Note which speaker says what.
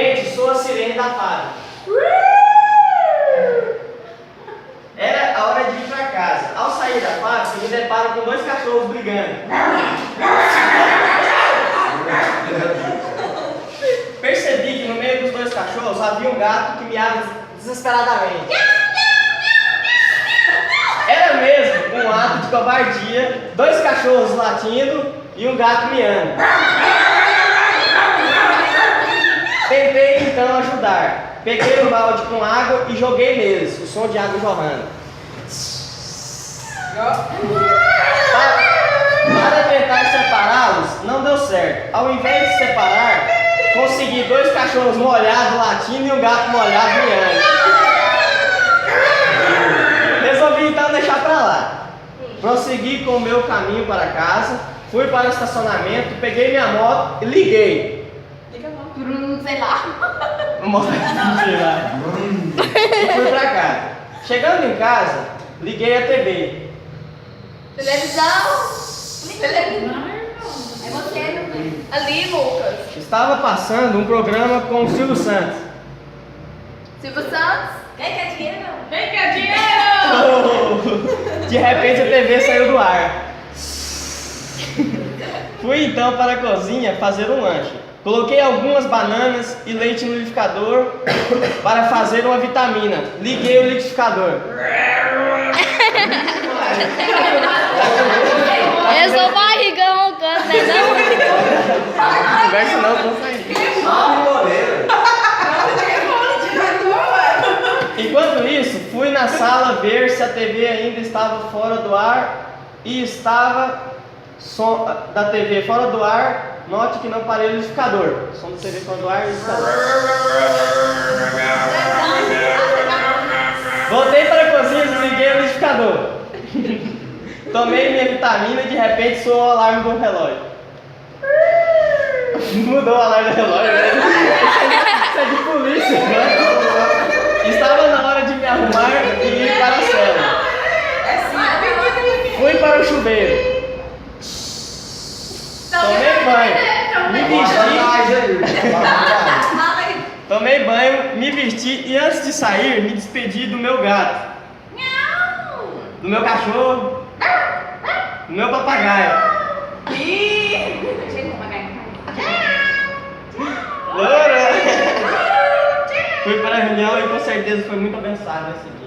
Speaker 1: repente, soa a sirene da fábrica. Era a hora de ir para casa. Ao sair da fábrica, me deparo com dois cachorros brigando. Percebi que no meio dos dois cachorros havia um gato que miava desesperadamente. Era mesmo um ato de covardia, dois cachorros latindo e um gato miando. Tentei então ajudar. Peguei um balde com água e joguei neles, o som de água jorrando. Para tentar separá-los, não deu certo. Ao invés de separar, consegui dois cachorros molhados latindo e um gato molhado miando. Resolvi então deixar pra lá. Prossegui com o meu caminho para casa, fui para o estacionamento, peguei minha moto e liguei.
Speaker 2: Sei lá.
Speaker 1: E fui pra casa. Chegando em casa, liguei a TV.
Speaker 2: Televisão. Televisão. É você, meu bem. Ali, Lucas.
Speaker 1: Estava passando um programa com o Silvio Santos.
Speaker 2: Silvio Santos. Quem quer dinheiro?
Speaker 3: Quem quer dinheiro?
Speaker 1: De repente a TV saiu do ar. Fui então para a cozinha fazer um lanche. Coloquei algumas bananas e leite no liquidificador para fazer uma vitamina. Liguei o liquidificador.
Speaker 4: Eu sou barrigão roncando, né não?
Speaker 1: Conversa não, tô saindo. Enquanto isso, fui na sala ver se a TV ainda estava fora do ar e estava som da TV fora do ar. Note que não parei o liquidificador. Som da TV fora do ar e o liquidificador. Voltei para a cozinha e desliguei o liquidificador. Tomei minha vitamina e de repente soou o alarme do relógio. Mudou o alarme do relógio, né? Isso é de polícia, né? Estava na hora de me arrumar e ir para a cela. Fui para o chuveiro. Tomei banho, me vesti. Tomei banho, me vesti e antes de sair, me despedi do meu gato, do meu cachorro, do meu papagaio. Fui para a reunião e com certeza foi muito abençoado esse dia.